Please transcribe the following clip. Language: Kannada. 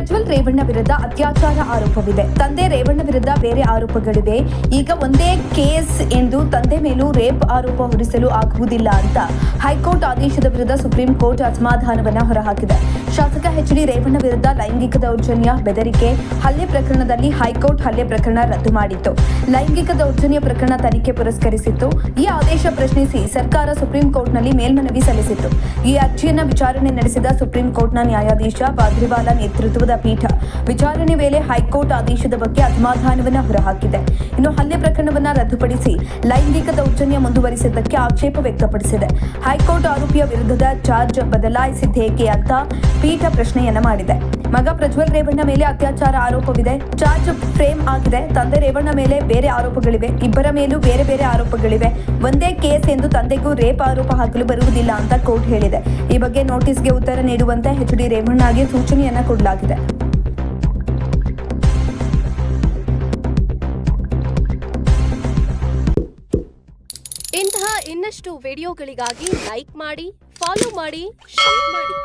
ಪ್ರಜ್ವಲ್ ರೇವಣ್ಣ ವಿರುದ್ಧ ಅತ್ಯಾಚಾರ ಆರೋಪವಿದೆ. ತಂದೆ ರೇವಣ್ಣ ವಿರುದ್ಧ ಬೇರೆ ಆರೋಪಗಳಿವೆ. ಈಗ ಒಂದೇ ಕೇಸ್ ಎಂದು ತಂದೆ ಮೇಲೂ ರೇಪ್ ಆರೋಪ ಹೊರಿಸಲು ಆಗುವುದಿಲ್ಲ ಅಂತ ಹೈಕೋರ್ಟ್ ಆದೇಶದ ವಿರುದ್ಧ ಸುಪ್ರೀಂ ಕೋರ್ಟ್ ಅಸಮಾಧಾನವನ್ನ ಹೊರಹಾಕಿದೆ. ಶಾಸಕ ಎಚ್.ಡಿ. ರೇವಣ್ಣ ವಿರುದ್ಧ ಲೈಂಗಿಕ ದೌರ್ಜನ್ಯ, ಬೆದರಿಕೆ, ಹಲ್ಲೆ ಪ್ರಕರಣದಲ್ಲಿ ಹೈಕೋರ್ಟ್ ಹಲ್ಲೆ ಪ್ರಕರಣ ರದ್ದು ಮಾಡಿತ್ತು. ಲೈಂಗಿಕ ದೌರ್ಜನ್ಯ ಪ್ರಕರಣ ತನಿಖೆ ಪುರಸ್ಕರಿಸಿತ್ತು. ಈ ಆದೇಶ ಪ್ರಶ್ನಿಸಿ ಸರ್ಕಾರ ಸುಪ್ರೀಂ ಕೋರ್ಟ್ನಲ್ಲಿ ಮೇಲ್ಮನವಿ ಸಲ್ಲಿಸಿತ್ತು. ಈ ಅರ್ಜಿಯನ್ನು ವಿಚಾರಣೆ ನಡೆಸಿದ ಸುಪ್ರೀಂ ಕೋರ್ಟ್ನ ನ್ಯಾಯಾಧೀಶ ಬಾದ್ರಿವಾಲಾ ನೇತೃತ್ವದ ಪೀಠ ವಿಚಾರಣೆ ವೇಳೆ ಹೈಕೋರ್ಟ್ ಆದೇಶದ ಬಗ್ಗೆ ಅಸಮಾಧಾನವನ್ನು ಹೊರಹಾಕಿದೆ. ಇನ್ನು ಹಲ್ಲೆ ಪ್ರಕರಣವನ್ನು ರದ್ದುಪಡಿಸಿ ಲೈಂಗಿಕ ದೌರ್ಜನ್ಯ ಮುಂದುವರಿಸಿದ್ದಕ್ಕೆ ಆಕ್ಷೇಪ ವ್ಯಕ್ತಪಡಿಸಿದೆ. ಹೈಕೋರ್ಟ್ ಆರೋಪಿಯ ವಿರುದ್ಧದ ಚಾರ್ಜ್ ಬದಲಾಯಿಸಿದ್ದೇಕೆ ಅಂತ ಪೀಠ ಪ್ರಶ್ನೆಯನ್ನ ಮಾಡಿದೆ. ಮಗ ಪ್ರಜ್ವಲ್ ರೇವಣ್ಣ ಮೇಲೆ ಅತ್ಯಾಚಾರ ಆರೋಪವಿದೆ. ಚಾರ್ಜ್ ಫ್ರೇಮ್ ಆಗಿದೆ. ತಂದೆ ರೇವಣ್ಣ ಮೇಲೆ ಬೇರೆ ಆರೋಪಗಳಿವೆ. ಇಬ್ಬರ ಮೇಲೂ ಬೇರೆ ಬೇರೆ ಆರೋಪಗಳಿವೆ. ಒಂದೇ ಕೇಸ್ ಎಂದು ತಂದೆಗೂ ರೇಪ್ ಆರೋಪ ಹಾಕಲು ಬರುವುದಿಲ್ಲ ಅಂತ ಕೋರ್ಟ್ ಹೇಳಿದೆ. ಈ ಬಗ್ಗೆ ನೋಟಿಸ್ಗೆ ಉತ್ತರ ನೀಡುವಂತೆ ಎಚ್.ಡಿ. ರೇವಣ್ಣಗೆ ಸೂಚನೆಯನ್ನ ಕೊಡಲಾಗಿದೆ. ಇಂತಹ ಇನ್ನಷ್ಟು ವಿಡಿಯೋಗಳಿಗಾಗಿ ಲೈಕ್ ಮಾಡಿ, ಫಾಲೋ ಮಾಡಿ, ಶೇರ್ ಮಾಡಿ.